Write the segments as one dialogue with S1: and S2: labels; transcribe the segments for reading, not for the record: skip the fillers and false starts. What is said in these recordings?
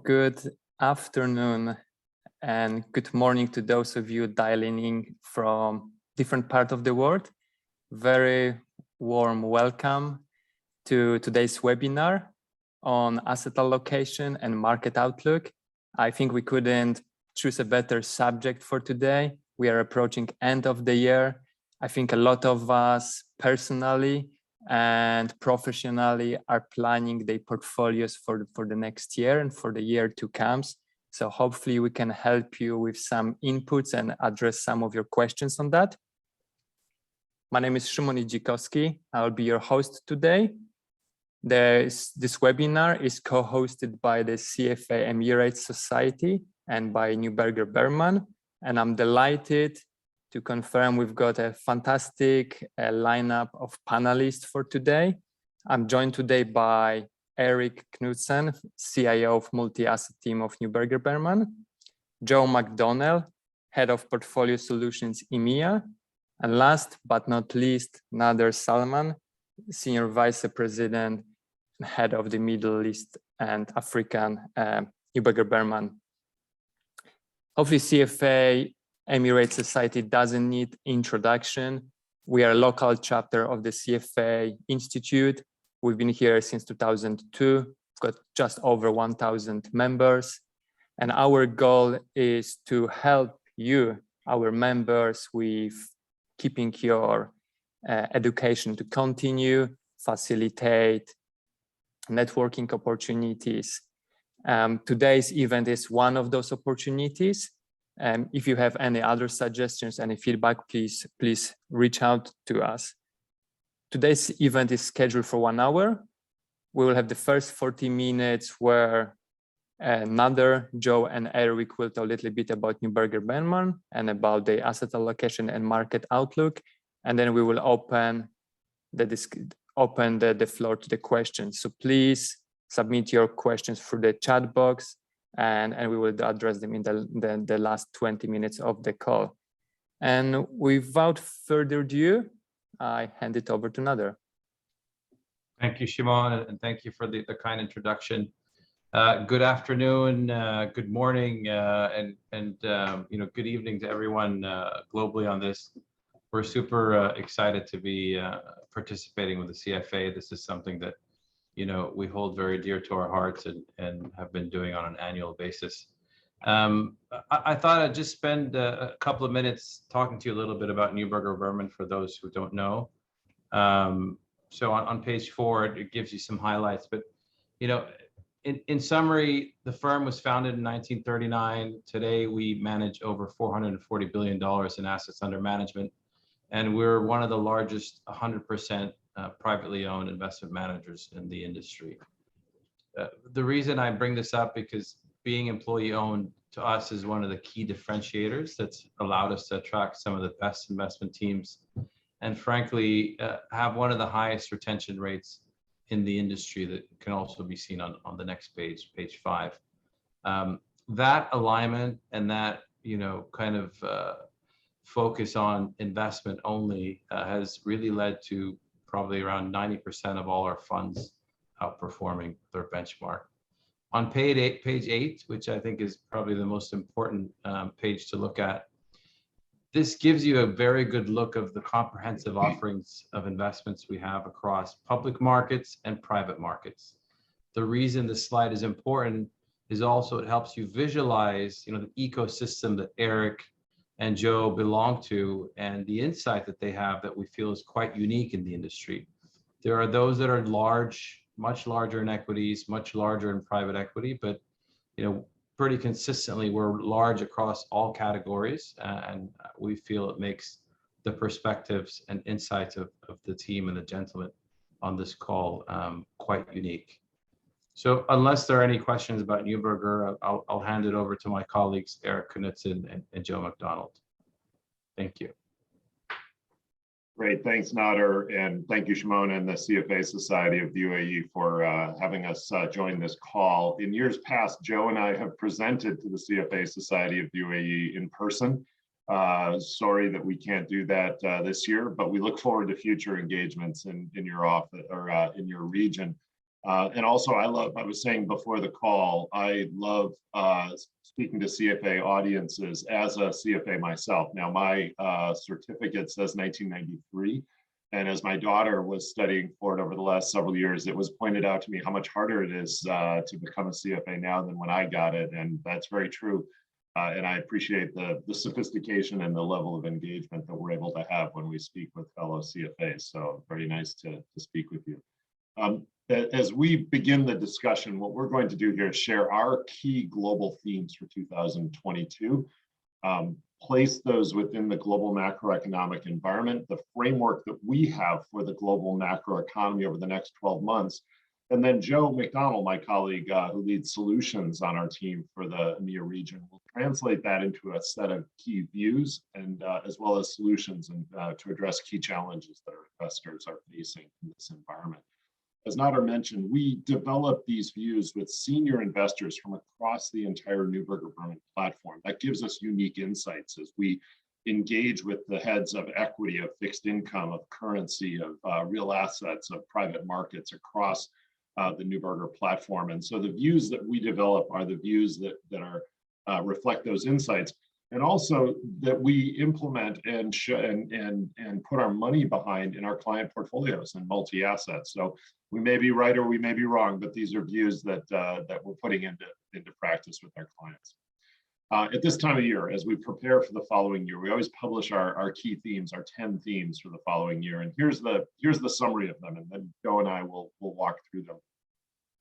S1: Good afternoon and good morning to those of you dialing in from different parts of the world. Very warm welcome to today's webinar on asset allocation and market outlook. I think we couldn't choose a better subject for today. We are approaching end of the year. I think a lot of us personally and professionally are planning their portfolios for the next year and for the year to come. So hopefully we can help you with some inputs and address some of your questions on that. My name is Szymon Idzikowski. I'll be your host today. This webinar is co-hosted by the CFA Emirates Society and by Neuberger Berman, and I'm delighted to confirm we've got a fantastic lineup of panelists for today. I'm joined today by Erik Knutzen, CIO of Multi-Asset Team of Neuberger Berman, Joe McDonnell, Head of Portfolio Solutions EMEA, and last but not least, Nader Salman, Senior Vice President and Head of the Middle East and African Neuberger Berman. Hopefully CFA Emirates Society doesn't need introduction. We are a local chapter of the CFA Institute. We've been here since 2002. We've got just over 1,000 members. And our goal is to help you, our members, with keeping your education to continue, facilitate networking opportunities. Today's event is one of those opportunities. If you have any other suggestions, any feedback, please reach out to us. Today's event is scheduled for 1 hour. We will have the first 40 minutes where Nader, Joe, and Erik will talk a little bit about Neuberger Berman and about the asset allocation and market outlook. And then we will open the floor to the questions. So please submit your questions through the chat box. And we will address them in the last 20 minutes of the call. And without further ado, I hand it over to Nader.
S2: Thank you, Szymon, and thank you for the kind introduction. Good afternoon, good morning, and good evening to everyone globally on this. We're super excited to be participating with the CFA. This is something that we hold very dear to our hearts and have been doing on an annual basis. I thought I'd just spend a couple of minutes talking to you a little bit about Neuberger Berman for those who don't know. So on page 4, it gives you some highlights, but in summary, the firm was founded in 1939. Today, we manage over $440 billion in assets under management, and we're one of the largest 100% privately owned investment managers in the industry. The reason I bring this up because being employee owned to us is one of the key differentiators that's allowed us to attract some of the best investment teams and frankly have one of the highest retention rates in the industry that can also be seen on the next page, page 5. That alignment and that kind of focus on investment only has really led to probably around 90% of all our funds outperforming their benchmark. On page 8, which I think is probably the most important page to look at, this gives you a very good look of the comprehensive offerings of investments we have across public markets and private markets. The reason this slide is important is also it helps you visualize the ecosystem that Erik and Joe belong to and the insight that they have that we feel is quite unique in the industry. There are those that are large, much larger in equities, much larger in private equity, but pretty consistently we're large across all categories, and we feel it makes the perspectives and insights of the team and the gentlemen on this call quite unique. So unless there are any questions about Neuberger, I'll hand it over to my colleagues, Erik Knutzen and Joe McDonnell. Thank you.
S3: Great, thanks Nader, and thank you Szymon and the CFA Society of the UAE for having us join this call. In years past, Joe and I have presented to the CFA Society of the UAE in person. Sorry that we can't do that this year, but we look forward to future engagements in your office or in your region. And also I was saying before the call, I love speaking to CFA audiences as a CFA myself. Now my certificate says 1993. And as my daughter was studying for it over the last several years, it was pointed out to me how much harder it is to become a CFA now than when I got it. And that's very true. And I appreciate the sophistication and the level of engagement that we're able to have when we speak with fellow CFAs. So very nice to speak with you. As we begin the discussion, what we're going to do here is share our key global themes for 2022, place those within the global macroeconomic environment, the framework that we have for the global macroeconomy over the next 12 months. And then Joe McDonnell, my colleague who leads solutions on our team for the EMEA region, will translate that into a set of key views and as well as solutions and to address key challenges that our investors are facing in this environment. As Nader mentioned, we develop these views with senior investors from across the entire Neuberger Berman platform. That gives us unique insights as we engage with the heads of equity, of fixed income, of currency, of real assets, of private markets across the Neuberger platform. And so the views that we develop are the views that are reflect those insights, and also that we implement and put our money behind in our client portfolios and multi-assets. So we may be right or we may be wrong, but these are views that we're putting into practice with our clients. At this time of year, as we prepare for the following year, we always publish our key themes, our 10 themes for the following year. And here's the summary of them, and then Joe and I will walk through them.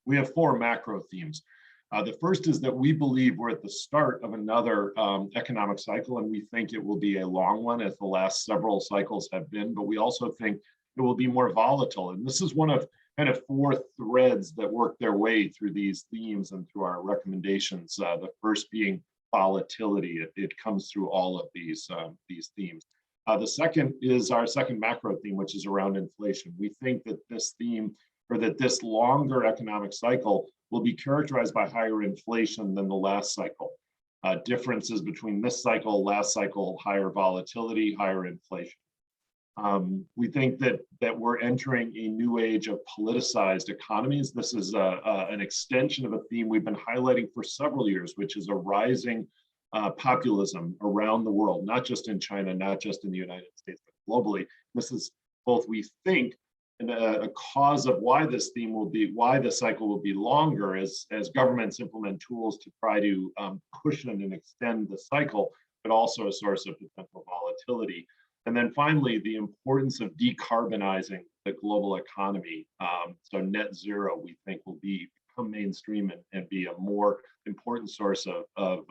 S3: We have 4 macro themes. The first is that we believe we're at the start of another economic cycle, and we think it will be a long one, as the last several cycles have been, but we also think it will be more volatile. And this is one of kind of 4 threads that work their way through these themes and through our recommendations. The first being volatility. It comes through all of these themes. The second is our second macro theme, which is around inflation. We think that this theme, or that this longer economic cycle, will be characterized by higher inflation than the last cycle. Differences between this cycle, last cycle, higher volatility, higher inflation. We think that we're entering a new age of politicized economies. This is an extension of a theme we've been highlighting for several years, which is a rising populism around the world, not just in China, not just in the United States, but globally. This is both, we think, a cause of why this cycle will be longer as governments implement tools to try to cushion and extend the cycle, but also a source of potential volatility. And then finally, the importance of decarbonizing the global economy. So net zero, we think, will become mainstream and be a more important source of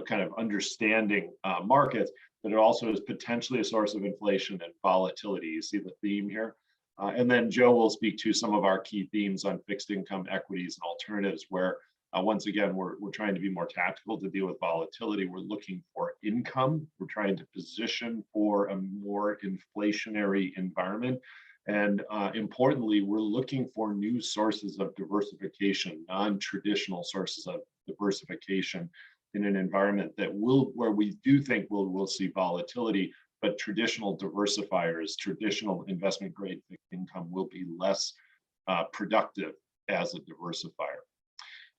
S3: kind of understanding markets, but it also is potentially a source of inflation and volatility. You see the theme here. And then Joe will speak to some of our key themes on fixed income, equities, and alternatives, where once again, we're trying to be more tactical to deal with volatility. We're looking for income. We're trying to position for a more inflationary environment. And importantly, we're looking for new sources of diversification, non-traditional sources of diversification in an environment where we do think we'll see volatility, but traditional diversifiers, traditional investment grade fixed income will be less productive as a diversifier.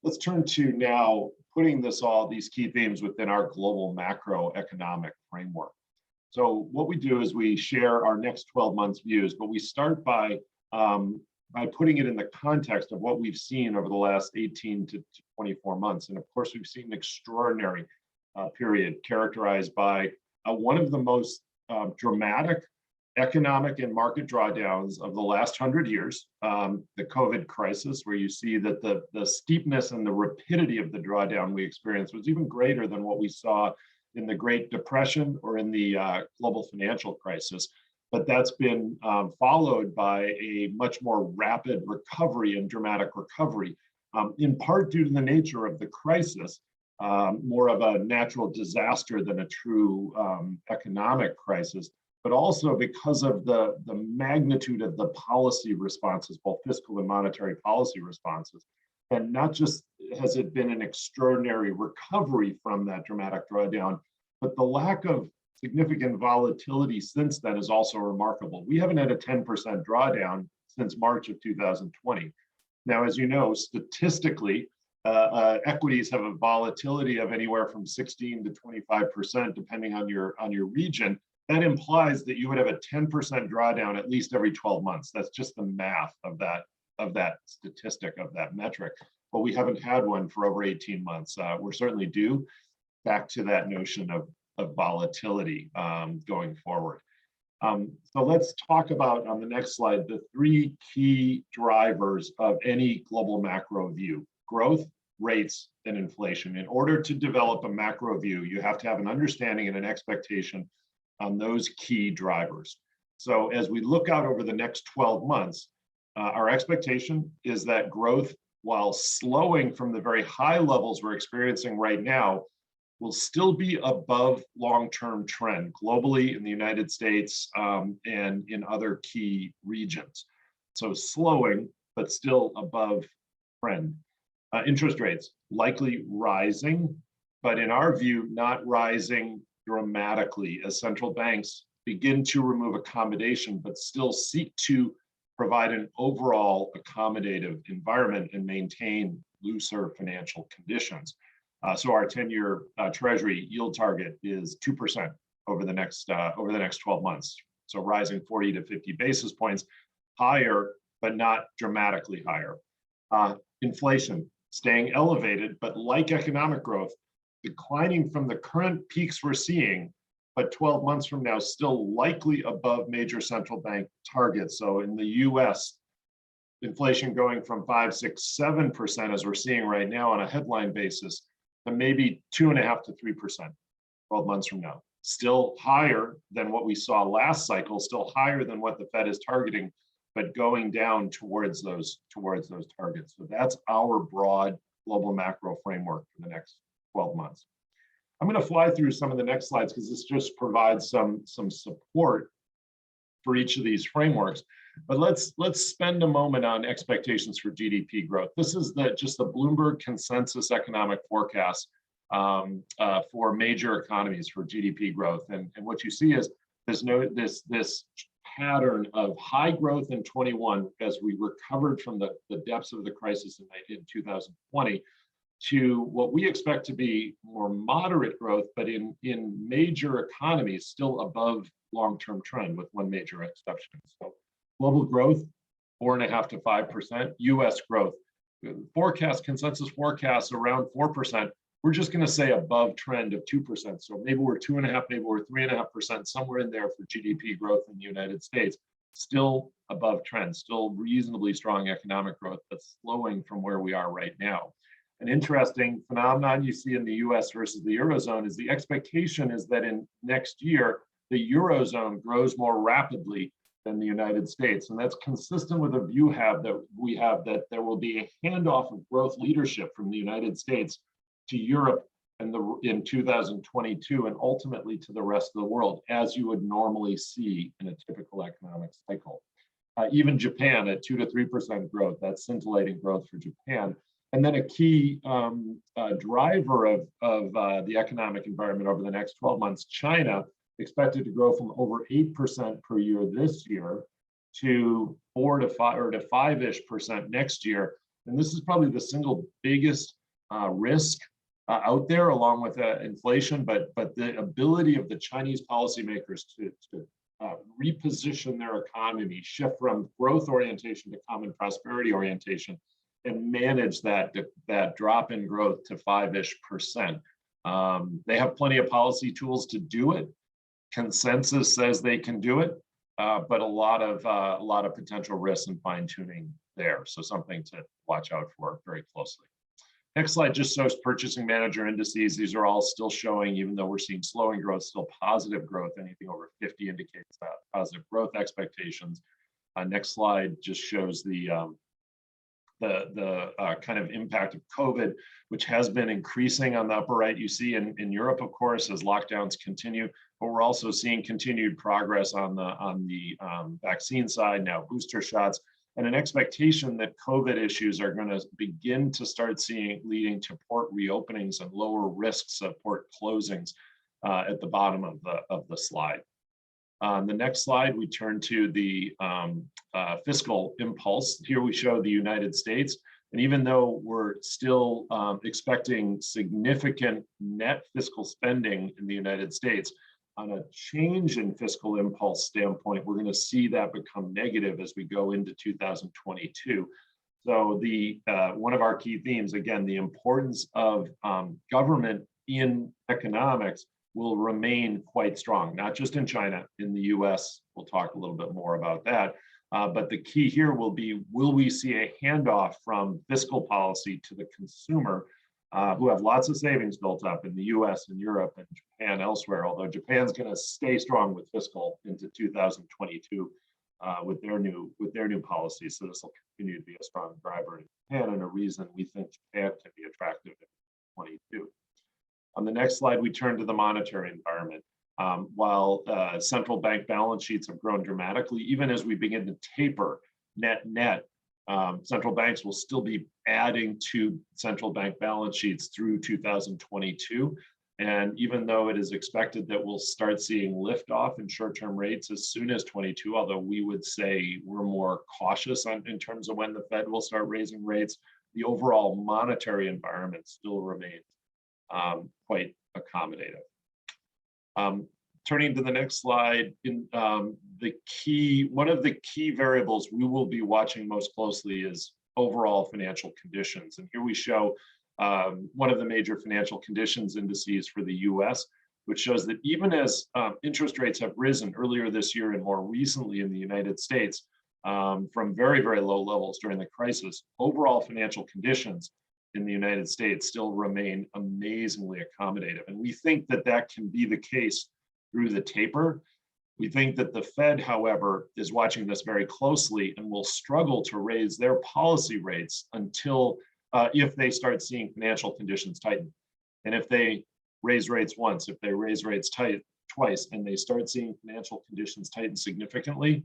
S3: Let's turn to now putting these key themes within our global macroeconomic framework. So what we do is we share our next 12 months views, but we start by putting it in the context of what we've seen over the last 18 to 24 months. And of course, we've seen an extraordinary period characterized by one of the most dramatic economic and market drawdowns of the last 100 years, the COVID crisis, where you see that the steepness and the rapidity of the drawdown we experienced was even greater than what we saw in the Great Depression or in the global financial crisis. But that's been followed by a much more rapid recovery and dramatic recovery, in part due to the nature of the crisis, more of a natural disaster than a true economic crisis, but also because of the magnitude of the policy responses, both fiscal and monetary policy responses. And not just has it been an extraordinary recovery from that dramatic drawdown, but the lack of significant volatility since then is also remarkable. We haven't had a 10% drawdown since March of 2020. Now, as you know, statistically, equities have a volatility of anywhere from 16 to 25%, depending on your region. That implies that you would have a 10% drawdown at least every 12 months. That's just the math of that statistic, of that metric. But we haven't had one for over 18 months. We're certainly due back to that notion of volatility going forward. So let's talk about, on the next slide, the three key drivers of any global macro view: growth, rates, and inflation. In order to develop a macro view, you have to have an understanding and an expectation on those key drivers. So as we look out over the next 12 months, our expectation is that growth, while slowing from the very high levels we're experiencing right now, will still be above long-term trend globally, in the United States, and in other key regions. So slowing, but still above trend. Interest rates likely rising, but in our view, not rising dramatically as central banks begin to remove accommodation, but still seek to provide an overall accommodative environment and maintain looser financial conditions. So our 10-year Treasury yield target is 2% over the next 12 months. So rising 40 to 50 basis points higher, but not dramatically higher. Inflation staying elevated, but like economic growth, declining from the current peaks we're seeing, but 12 months from now, still likely above major central bank targets. So in the US, inflation going from 5, 6, 7%, as we're seeing right now on a headline basis, to maybe 2.5 to 3% 12 months from now. Still higher than what we saw last cycle, still higher than what the Fed is targeting, but going down towards those targets. So that's our broad global macro framework for the next 12 months. I'm going to fly through some of the next slides because this just provides some support for each of these frameworks. But let's spend a moment on expectations for GDP growth. This is just the Bloomberg consensus economic forecast for major economies for GDP growth. And what you see is this pattern of high growth in 21 as we recovered from the depths of the crisis in 2020, to what we expect to be more moderate growth, but in major economies still above long-term trend, with one major exception. So global growth, 4.5 to 5%. US growth, consensus forecasts around 4%. We're just going to say above trend of 2%. So maybe we're 2.5, maybe we're 3.5%, somewhere in there for GDP growth in the United States. Still above trend, still reasonably strong economic growth, but slowing from where we are right now. An interesting phenomenon you see in the US versus the Eurozone is the expectation is that in next year, the Eurozone grows more rapidly than the United States. And that's consistent with a view we have that there will be a handoff of growth leadership from the United States to Europe in 2022, and ultimately to the rest of the world, as you would normally see in a typical economic cycle. Even Japan at 2 to 3% growth, that's scintillating growth for Japan. And then a key driver of the economic environment over the next 12 months, China, expected to grow from over 8% per year this year to 4 to 5 or to 5-ish% next year. And this is probably the single biggest risk out there, along with inflation, but the ability of the Chinese policymakers to reposition their economy, shift from growth orientation to common prosperity orientation, and manage that drop in growth to 5-ish%. They have plenty of policy tools to do it. Consensus says they can do it, but a lot of potential risks and fine tuning there. So something to watch out for very closely. Next slide just shows purchasing manager indices. These are all still showing, even though we're seeing slowing growth, still positive growth. Anything over 50 indicates that positive growth expectations. Next slide just shows the kind of impact of COVID, which has been increasing on the upper right. You see in Europe, of course, as lockdowns continue, but we're also seeing continued progress on the vaccine side, now booster shots, and an expectation that COVID issues are going to begin to start leading to port reopenings and lower risks of port closings at the bottom of the slide. On the next slide, we turn to the fiscal impulse. Here we show the United States. And even though we're still expecting significant net fiscal spending in the United States, on a change in fiscal impulse standpoint, we're going to see that become negative as we go into 2022. So the one of our key themes, again, the importance of government in economics will remain quite strong, not just in China, in the US. We'll talk a little bit more about that. But the key here will be, will we see a handoff from fiscal policy to the consumer, who have lots of savings built up in the US and Europe and Japan elsewhere, although Japan's going to stay strong with fiscal into 2022 with their new policies. So this will continue to be a strong driver in Japan, and a reason we think Japan can be attractive in 2022. On the next slide, we turn to the monetary environment. While central bank balance sheets have grown dramatically, even as we begin to taper net, central banks will still be adding to central bank balance sheets through 2022. And even though it is expected that we'll start seeing liftoff in short-term rates as soon as 22, although we would say we're more cautious in terms of when the Fed will start raising rates, the overall monetary environment still remains quite accommodative. Turning to the next slide, one of the key variables we will be watching most closely is overall financial conditions. And here we show one of the major financial conditions indices for the US, which shows that even as interest rates have risen earlier this year and more recently in the United States from very, very low levels during the crisis, overall financial conditions in the United States still remain amazingly accommodative. And we think that that can be the case through the taper. We think that the Fed, however, is watching this very closely and will struggle to raise their policy rates until if they start seeing financial conditions tighten. And if they raise rates once, if they raise rates twice, and they start seeing financial conditions tighten significantly,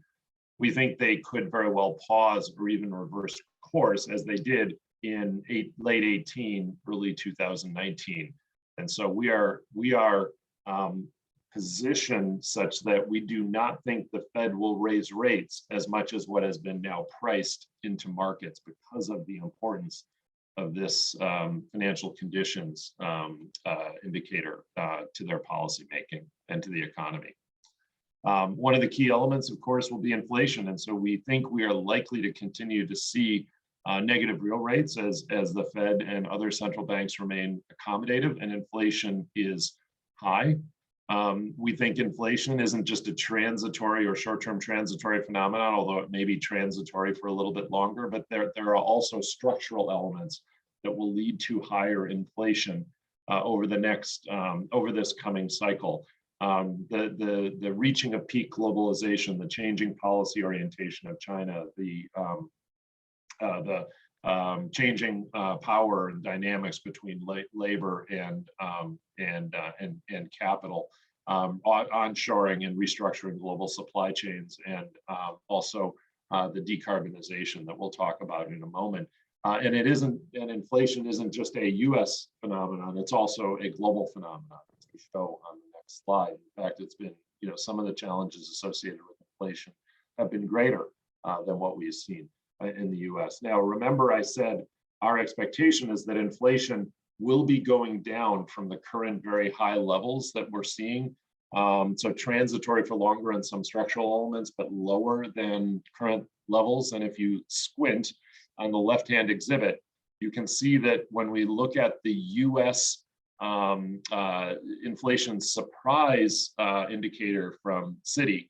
S3: we think they could very well pause or even reverse course, as they did in late 18, early 2019. And so we are positioned such that we do not think the Fed will raise rates as much as what has been now priced into markets because of the importance of this financial conditions indicator to their policy making and to the economy. One of the key elements, of course, will be inflation. And so we think we are likely to continue to see negative real rates as the Fed and other central banks remain accommodative and inflation is high. We think inflation isn't just a transitory or short-term transitory phenomenon, although it may be transitory for a little bit longer, but there are also structural elements that will lead to higher inflation over this coming cycle. The reaching of peak globalization, the changing policy orientation of China, the changing power and dynamics between labor and capital, onshoring and restructuring global supply chains, and also the decarbonization that we'll talk about in a moment. And inflation isn't just a US phenomenon, it's also a global phenomenon, as we show on the next slide. In fact, it's been, some of the challenges associated with inflation have been greater than what we've seen in the US. Now, remember I said our expectation is that inflation will be going down from the current very high levels that we're seeing. So transitory for longer in some structural elements, but lower than current levels. And if you squint on the left-hand exhibit, you can see that when we look at the US inflation surprise indicator from Citi,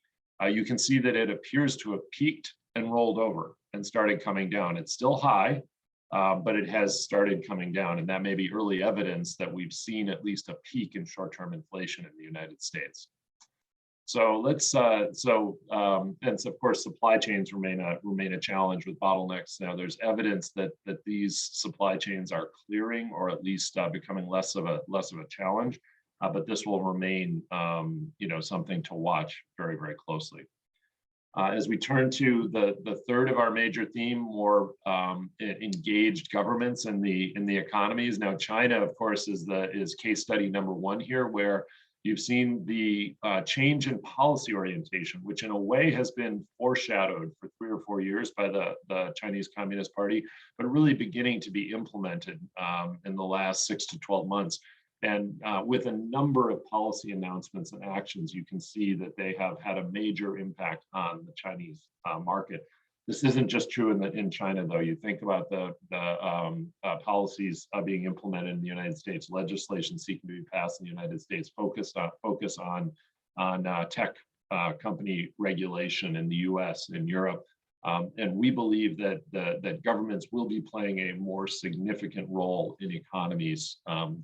S3: you can see that it appears to have peaked and rolled over and started coming down. It's still high, but it has started coming down, and that may be early evidence that we've seen at least a peak in short-term inflation in the United States. So and of course, supply chains remain a challenge with bottlenecks. Now, there's evidence that these supply chains are clearing, or at least becoming less of a challenge, but this will remain something to watch very, very closely. As we turn to the third of our major theme, more engaged governments in the economies. Now, China, of course, is case study number one here, where You've seen the change in policy orientation, which in a way has been foreshadowed for 3 or 4 years by the Chinese Communist Party, but really beginning to be implemented in the last 6 to 12 months. And with a number of policy announcements and actions, you can see that they have had a major impact on the Chinese market. This isn't just true in China, though. You think about the policies being implemented in the United States, legislation seeking to be passed in the United States, focus on tech company regulation in the U.S. and Europe, and we believe that governments will be playing a more significant role in economies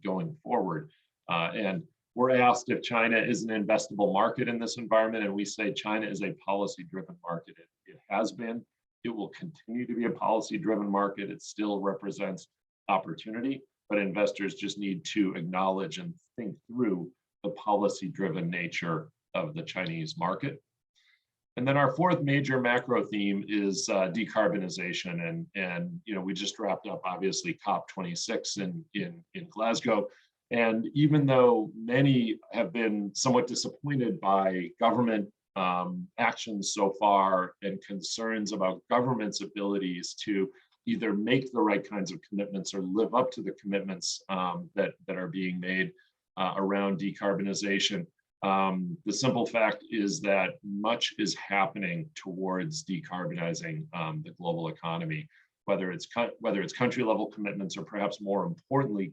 S3: going forward. And we're asked if China is an investable market in this environment, and we say China is a policy-driven market. It has been. It will continue to be a policy-driven market. It still represents opportunity, but investors just need to acknowledge and think through the policy-driven nature of the Chinese market. And then our fourth major macro theme is decarbonization, and we just wrapped up obviously COP26 in Glasgow. And even though many have been somewhat disappointed by government actions so far and concerns about government's abilities to either make the right kinds of commitments or live up to the commitments that are being made around decarbonization, the simple fact is that much is happening towards decarbonizing the global economy, whether it's country level commitments or perhaps more importantly,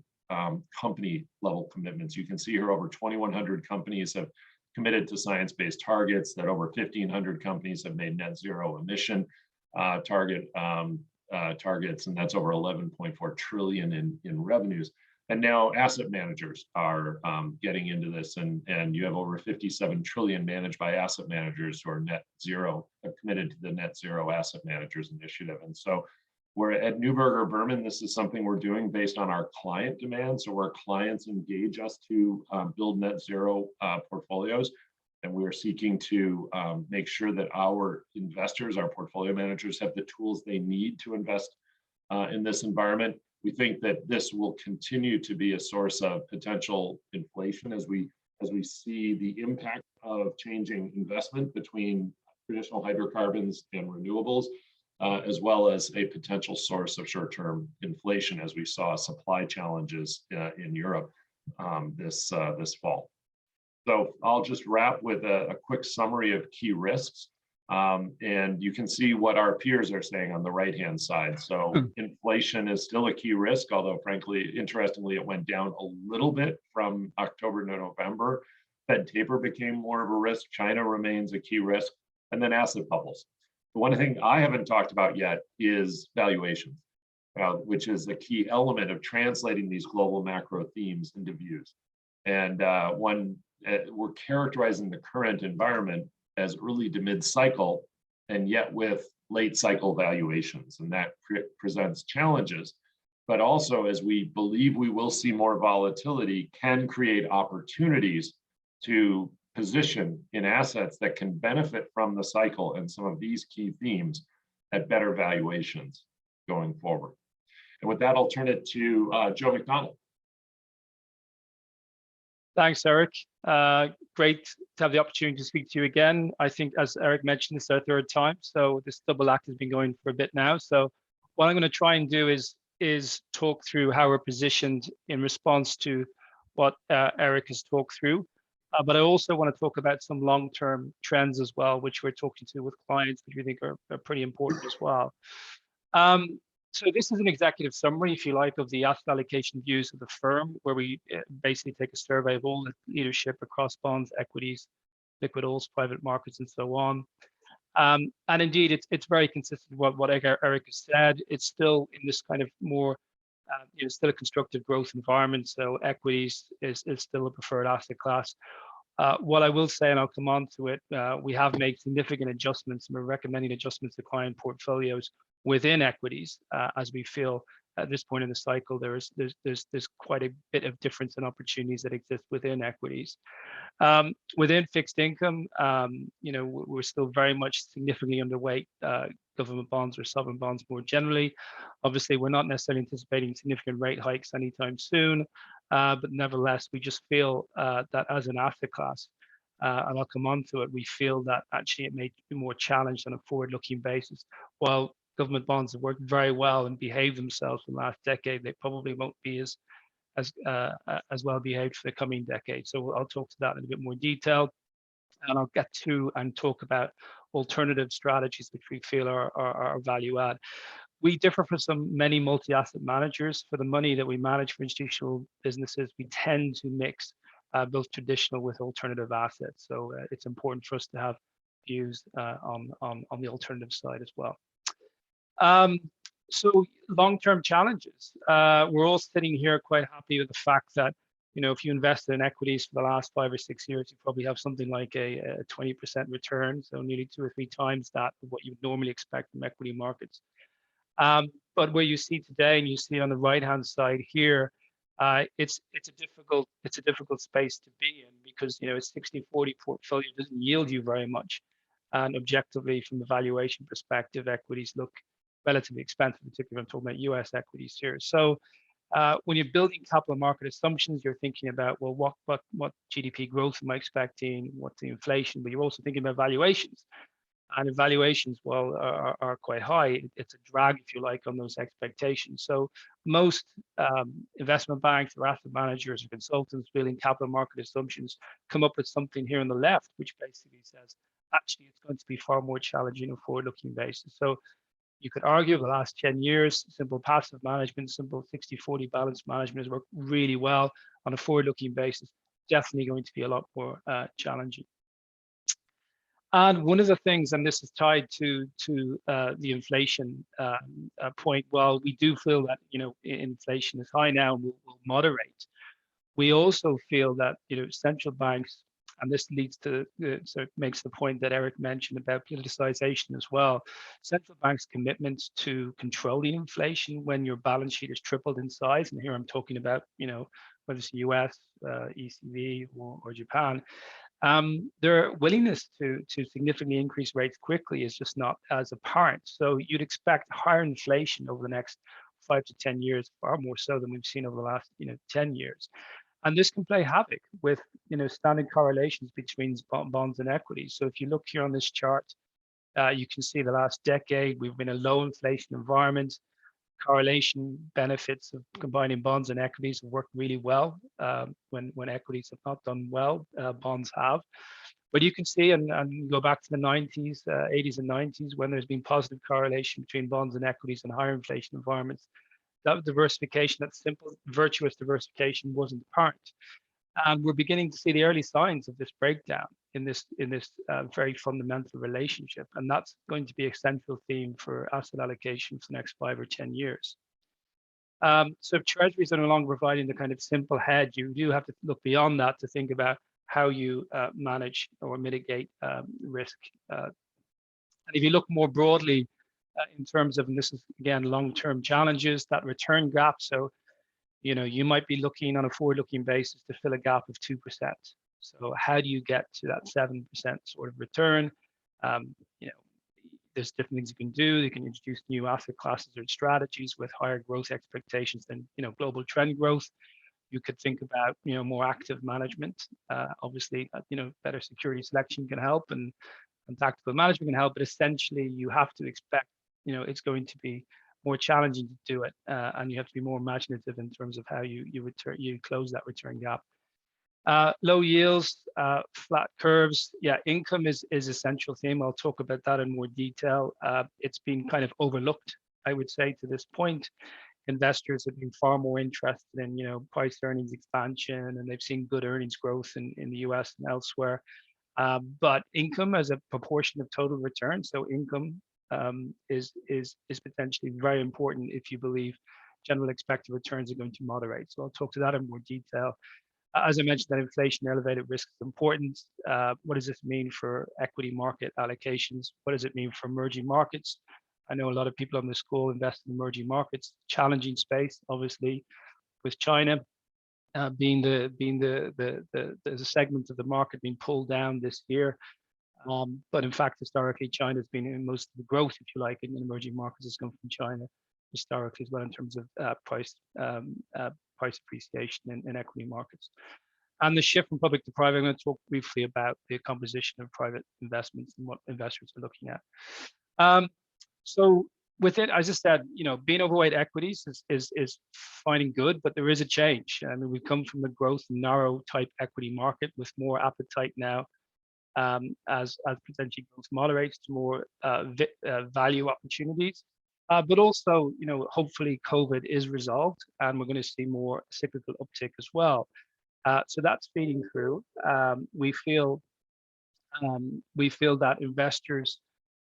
S3: company level commitments. You can see here over 2,100 companies have committed to science-based targets, that over 1,500 companies have made net zero emission targets, and that's over 11.4 trillion in revenues. And now asset managers are getting into this, and you have over 57 trillion managed by asset managers who are net zero, have committed to the Net Zero Asset Managers Initiative. And so we're at Neuberger Berman. This is something we're doing based on our client demand. So where clients engage us to build net zero portfolios, and we are seeking to make sure that our investors, our portfolio managers, have the tools they need to invest in this environment. We think that this will continue to be a source of potential inflation as we see the impact of changing investment between traditional hydrocarbons and renewables, as well as a potential source of short-term inflation, as we saw supply challenges in Europe this fall. So I'll just wrap with a quick summary of key risks. And you can see what our peers are saying on the right-hand side. So inflation is still a key risk, although frankly, interestingly, it went down a little bit from October to November. Fed taper became more of a risk. China remains a key risk. And then asset bubbles. The one thing I haven't talked about yet is valuations, which is a key element of translating these global macro themes into views. And we're characterizing the current environment as early to mid-cycle, and yet with late cycle valuations, and that presents challenges. But also, as we believe we will see more volatility, can create opportunities to position in assets that can benefit from the cycle and some of these key themes at better valuations going forward. And with that, I'll turn it to Joe McDonnell.
S4: Thanks, Erik. Great to have the opportunity to speak to you again. I think, as Erik mentioned, this is our third time, so this double act has been going for a bit now. So what I'm going to try and do is talk through how we're positioned in response to what Erik has talked through. But I also want to talk about some long-term trends as well, which we're talking to with clients, which we think are pretty important as well. So this is an executive summary, if you like, of the asset allocation views of the firm, where we basically take a survey of all the leadership across bonds, equities, liquid alts, private markets, and so on. And indeed, it's very consistent with what Erik has said. It's still in this kind of more, still a constructive growth environment. So equities is still a preferred asset class. What I will say, and I'll come on to it, we have made significant adjustments, and we're recommending adjustments to client portfolios within equities, as we feel at this point in the cycle, there's quite a bit of difference in opportunities that exist within equities. Within fixed income, we're still very much significantly underweight government bonds or sovereign bonds more generally. Obviously, we're not necessarily anticipating significant rate hikes anytime soon, But nevertheless, we just feel that as an asset class, and I'll come on to it, we feel that actually it may be more challenged on a forward-looking basis. While government bonds have worked very well and behaved themselves in the last decade, they probably won't be as well behaved for the coming decade. So I'll talk to that in a bit more detail, and I'll get to and talk about alternative strategies which we feel are value add. We differ from many multi-asset managers. For the money that we manage for institutional businesses, we tend to mix both traditional with alternative assets. So it's important for us to have views on the alternative side as well. So long-term challenges. We're all sitting here quite happy with the fact that, you know, if you invested in equities for the last 5 or 6 years, you probably have something like a 20% return, so nearly 2 or 3 times that of what you would normally expect from equity markets. But where you see today, and you see on the right-hand side here, it's a difficult space to be in, because, you know, a 60-40 portfolio doesn't yield you very much, and objectively, from the valuation perspective, equities look relatively expensive, particularly when I'm talking about US equities here. So when you're building capital market assumptions, you're thinking about, well, what GDP growth am I expecting? What's the inflation? But you're also thinking about valuations. And valuations, well, are quite high. It's a drag, if you like, on those expectations. So most investment banks or asset managers or consultants building capital market assumptions come up with something here on the left, which basically says, actually, it's going to be far more challenging on a forward-looking basis. So you could argue the last 10 years, simple passive management, simple 60-40 balance management has worked really well. On a forward-looking basis, definitely going to be a lot more challenging. And one of the things, and this is tied to the inflation point, well, we do feel that, you know, inflation is high now and will moderate. We also feel that, you know, central banks, and this leads to, so it makes the point that Erik mentioned about politicization as well. Central banks' commitments to controlling inflation when your balance sheet is tripled in size, and here I'm talking about, you know, whether it's the US, ECB, or Japan, their willingness to significantly increase rates quickly is just not as apparent. So you'd expect higher inflation over the next 5 to 10 years, far more so than we've seen over the last, you know, 10 years. And this can play havoc with, you know, standard correlations between bonds and equities. So if you look here on this chart, you can see the last decade, we've been a low inflation environment. Correlation benefits of combining bonds and equities have worked really well. When equities have not done well, bonds have. But you can see, and go back to the 90s, 80s and 90s, when there's been positive correlation between bonds and equities and higher inflation environments, that diversification, that simple, virtuous diversification wasn't apparent. And we're beginning to see the early signs of this breakdown in this very fundamental relationship. And that's going to be a central theme for asset allocation for the next 5 or 10 years. So if treasuries are no longer providing the kind of simple hedge, you do have to look beyond that to think about how you manage or mitigate risk. And if you look more broadly in terms of, and this is again, long-term challenges, that return gap. So, you know, you might be looking on a forward-looking basis to fill a gap of 2%. So how do you get to that 7% sort of return? You know, there's different things you can do. You can introduce new asset classes or strategies with higher growth expectations than, you know, global trend growth. You could think about, you know, more active management. Obviously, you know, better security selection can help, and tactical management can help. But essentially, you have to expect, you know, it's going to be more challenging to do it, and you have to be more imaginative in terms of how you close that return gap. Low yields, flat curves. Yeah, income is a central theme. I'll talk about that in more detail. It's been kind of overlooked, I would say, to this point. Investors have been far more interested in, you know, price earnings expansion, and they've seen good earnings growth in the US and elsewhere. But income as a proportion of total return, so income is potentially very important if you believe general expected returns are going to moderate. So I'll talk to that in more detail. As I mentioned, that inflation elevated risk is important. What does this mean for equity market allocations? What does it mean for emerging markets? I know a lot of people on this call invest in emerging markets, challenging space, obviously, with China being the segment of the market being pulled down this year. But in fact, historically, China's been in most of the growth, if you like, in emerging markets has come from China. historically as well in terms of price appreciation in equity markets. And the shift from public to private, I'm going to talk briefly about the composition of private investments and what investors are looking at. So with it, as I said, being overweight equities is finding good, but there is a change. I mean, we've come from the growth narrow type equity market with more appetite now, as potentially growth moderates to more value opportunities. But also, hopefully COVID is resolved and we're going to see more cyclical uptick as well. So that's feeding through. We feel that investors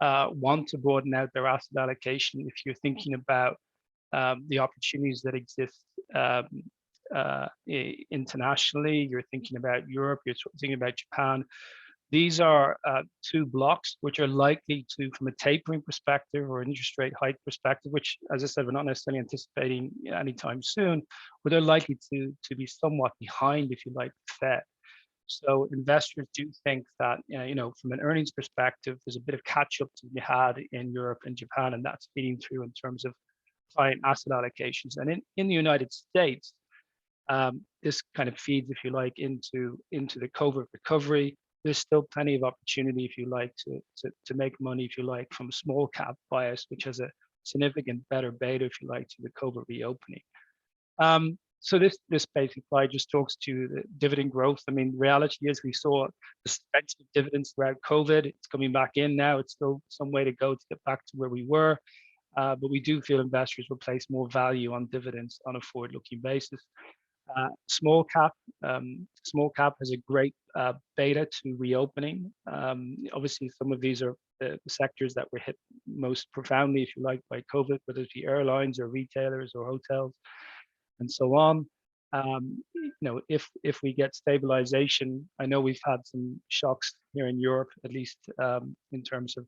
S4: want to broaden out their asset allocation. If you're thinking about the opportunities that exist internationally, you're thinking about Europe, you're thinking about Japan. These are two blocks which are likely to, from a tapering perspective or an interest rate hike perspective, which, as I said, we're not necessarily anticipating anytime soon, but they're likely to be somewhat behind, if you like, the Fed. So investors do think that, from an earnings perspective, there's a bit of catch up to be had in Europe and Japan, and that's feeding through in terms of client asset allocations. And in the United States, this kind of feeds, if you like, into the COVID recovery. There's still plenty of opportunity, if you like, to make money, if you like, from small cap bias, which has a significant better beta, if you like, to the COVID reopening. So this basic slide just talks to the dividend growth. I mean, the reality is we saw the suspension of dividends throughout COVID. It's coming back in now. It's still some way to go to get back to where we were. But we do feel investors will place more value on dividends on a forward-looking basis. Small cap has a great beta to reopening. Obviously, some of these are the sectors that were hit most profoundly, if you like, by COVID, whether it be airlines or retailers or hotels, and so on. If we get stabilization, I know we've had some shocks here in Europe, at least in terms of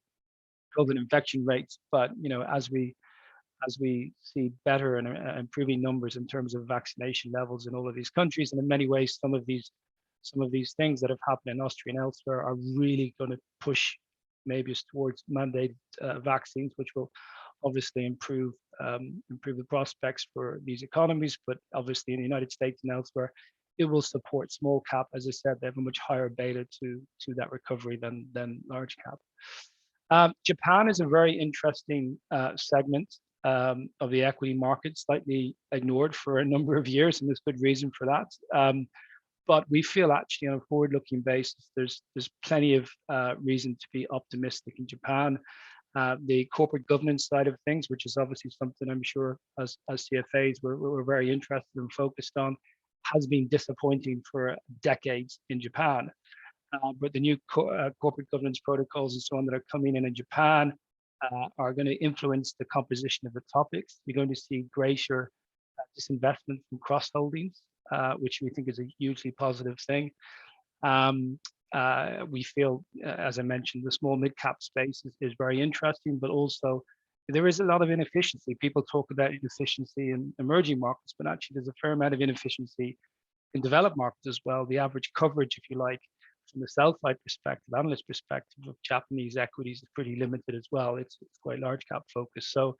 S4: COVID infection rates. But as we see better and improving numbers in terms of vaccination levels in all of these countries, and in many ways, some of these things that have happened in Austria and elsewhere are really going to push maybe us towards mandated vaccines, which will obviously improve the prospects for these economies. But obviously in the United States and elsewhere, it will support small cap. As I said, they have a much higher beta to that recovery than large cap. Japan is a very interesting segment of the equity market, slightly ignored for a number of years, and there's good reason for that. But we feel actually on a forward-looking basis, there's plenty of reason to be optimistic in Japan. The corporate governance side of things, which is obviously something I'm sure as CFAs we're very interested and focused on, has been disappointing for decades in Japan. But the new corporate governance protocols and so on that are coming in Japan are going to influence the composition of the topics. You're going to see greater disinvestment from cross holdings, which we think is a hugely positive thing. We feel, as I mentioned, the small mid-cap space is very interesting, but also there is a lot of inefficiency. People talk about inefficiency in emerging markets, but actually there's a fair amount of inefficiency in developed markets as well. The average coverage, if you like, from the sell-side perspective, analyst perspective of Japanese equities is pretty limited as well. It's quite large cap focused. So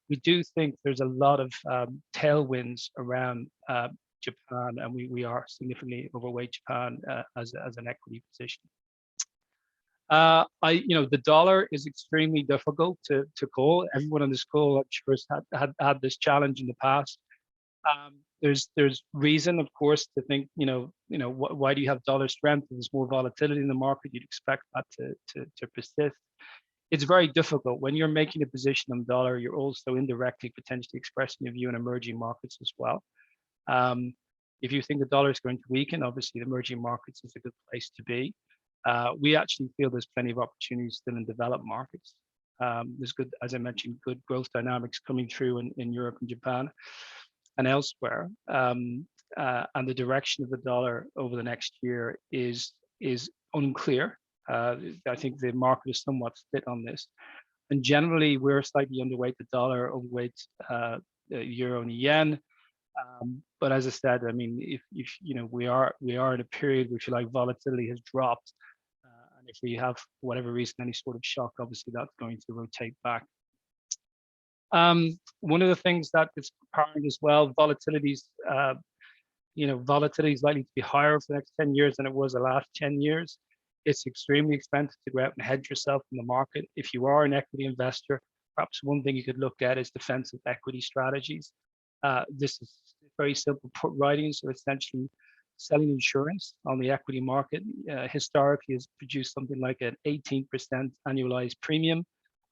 S4: we do think there's a lot of tailwinds around Japan, and we are significantly overweight Japan as an equity position. The dollar is extremely difficult to call. Everyone on this call, I'm sure, has had this challenge in the past. There's reason, of course, to think, why do you have dollar strength? There's more volatility in the market. You'd expect that to persist. It's very difficult when you're making a position on dollar. You're also indirectly potentially expressing a view in emerging markets as well. If you think the dollar is going to weaken, obviously the emerging markets is a good place to be. We actually feel there's plenty of opportunities still in developed markets. There's good, as I mentioned, good growth dynamics coming through in Europe and Japan and elsewhere. And the direction of the dollar over the next year is unclear. I think the market is somewhat split on this. And generally, we're slightly underweight the dollar, overweight the euro and the yen. But as I said, I mean, if we are in a period which, like, volatility has dropped, and if we have, for whatever reason, any sort of shock, obviously that's going to rotate back. One of the things that is apparent as well, volatility's volatility is likely to be higher for the next 10 years than it was the last 10 years. It's extremely expensive to go out and hedge yourself in the market. If you are an equity investor, perhaps one thing you could look at is defensive equity strategies. This is very simple put writing, so essentially selling insurance on the equity market historically has produced something like an 18% annualized premium.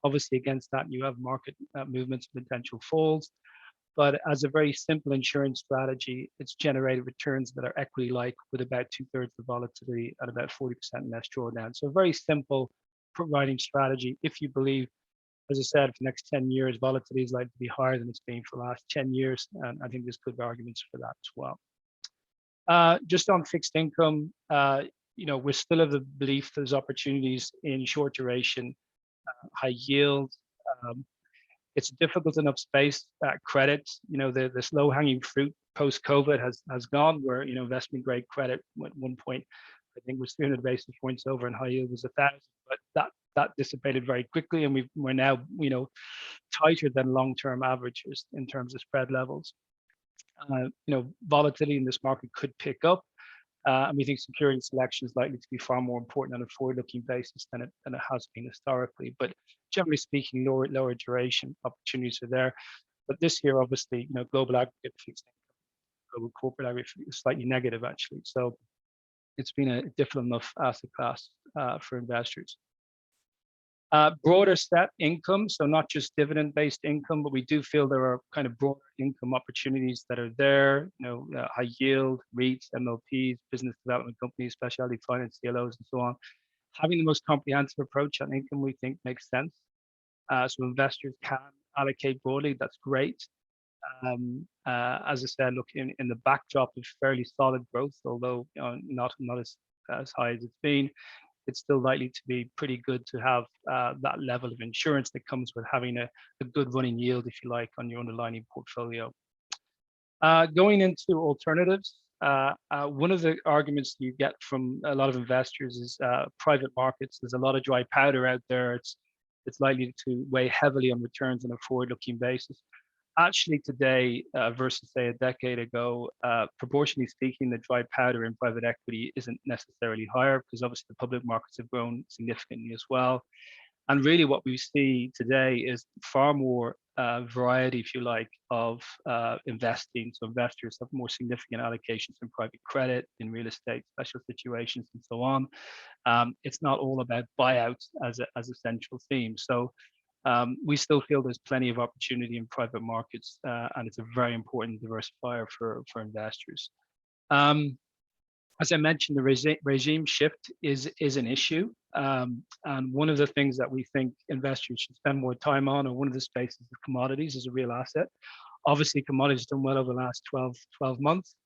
S4: Obviously, against that, you have market movements, potential falls. But as a very simple insurance strategy, it's generated returns that are equity-like with about 2/3 the volatility and about 40% less drawdown. So a very simple put writing strategy. If you believe, as I said, for the next 10 years, volatility is likely to be higher than it's been for the last 10 years. And I think there's good arguments for that as well. Just on fixed income, we're still of the belief there's opportunities in short duration, high yield. It's a difficult enough space. Credit, the low hanging fruit post COVID has gone, where investment grade credit at one point I think was 300 basis points over, and high yield was 1,000. But that dissipated very quickly, and we're now tighter than long-term averages in terms of spread levels. Volatility in this market could pick up. And we think security selection is likely to be far more important on a forward-looking basis than it has been historically. But generally speaking, lower duration opportunities are there. But this year, obviously, global aggregate fixed income, global corporate aggregate is slightly negative actually. So it's been a difficult enough asset class for investors. Broader set income, so not just dividend-based income, but we do feel there are kind of broader income opportunities that are there. High yield, REITs, MLPs, business development companies, specialty finance, CLOs, and so on. Having the most comprehensive approach on income, we think, makes sense. So investors can allocate broadly. That's great. As I said, look, in the backdrop of fairly solid growth, although not as high as it's been, it's still likely to be pretty good to have that level of insurance that comes with having a good running yield, if you like, on your underlying portfolio. Going into alternatives, one of the arguments you get from a lot of investors is private markets. There's a lot of dry powder out there. It's likely to weigh heavily on returns on a forward-looking basis. Actually, today versus say a decade ago, proportionally speaking, the dry powder in private equity isn't necessarily higher because obviously the public markets have grown significantly as well. And really what we see today is far more variety, if you like, of investing. So investors have more significant allocations in private credit, in real estate, special situations, and so on. It's not all about buyouts as a central theme. So we still feel there's plenty of opportunity in private markets, and it's a very important diversifier for investors. As I mentioned, the regime shift is an issue. And one of the things that we think investors should spend more time on, or one of the spaces of commodities, is a real asset. Obviously, commodities have done well over the last 12 months,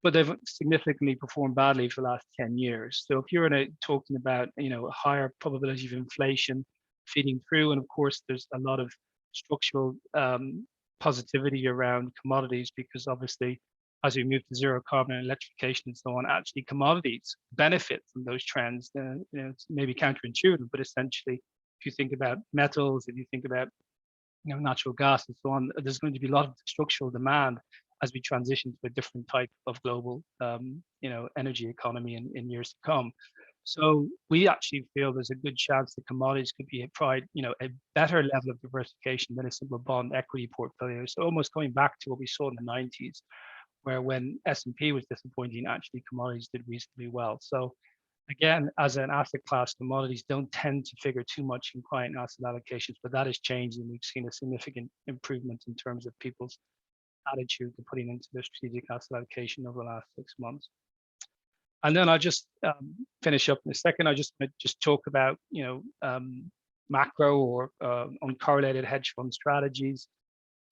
S4: but they've significantly performed badly for the last 10 years. So if you're talking about a higher probability of inflation feeding through, and of course there's a lot of structural positivity around commodities, because obviously as we move to zero carbon and electrification and so on, actually commodities benefit from those trends. It's maybe counterintuitive, but essentially if you think about metals, if you think about natural gas and so on, there's going to be a lot of structural demand as we transition to a different type of global energy economy in years to come. So we actually feel there's a good chance that commodities could be applied, a better level of diversification than a simple bond equity portfolio. So almost going back to what we saw in the 90s, where when S&P was disappointing, actually commodities did reasonably well. So again, as an asset class, commodities don't tend to figure too much in client asset allocations, but that has changed, and we've seen a significant improvement in terms of people's attitude to putting into their strategic asset allocation over the last 6 months. And then I'll just finish up in a second. I just talk about macro or uncorrelated hedge fund strategies.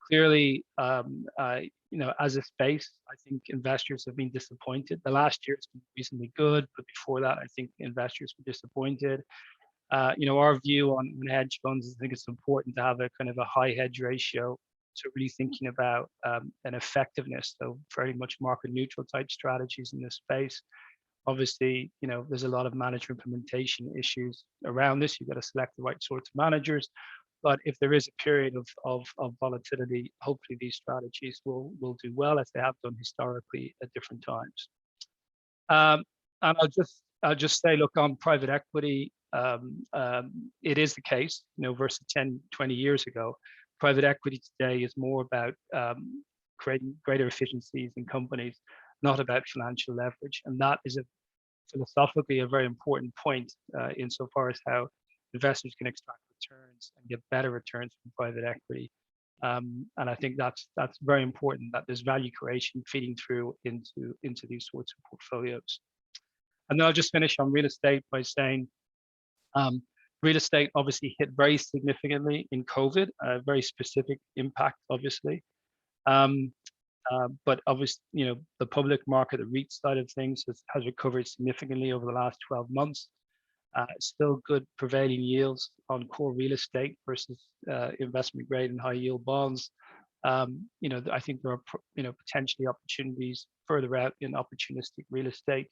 S4: Clearly, as a space, I think investors have been disappointed. The last year has been reasonably good, but before that, I think investors were disappointed. Our view on hedge funds is I think it's important to have a kind of a high hedge ratio. So really thinking about an effectiveness, so very much market neutral type strategies in this space. Obviously, there's a lot of manager implementation issues around this. You've got to select the right sorts of managers, But if there is a period of volatility, hopefully these strategies will do well, as they have done historically at different times. And I'll just say, look, on private equity, it is the case, versus 10, 20 years ago. Private equity today is more about creating greater efficiencies in companies, not about financial leverage. And that is philosophically a very important point insofar as how investors can extract returns and get better returns from private equity. And I think that's very important, that there's value creation feeding through into these sorts of portfolios. And then I'll just finish on real estate by saying, real estate obviously hit very significantly in COVID, a very specific impact, obviously. But obviously, the public market, the REIT side of things has recovered significantly over the last 12 months. Still good prevailing yields on core real estate versus investment grade and high yield bonds. I think there are potentially opportunities further out in opportunistic real estate.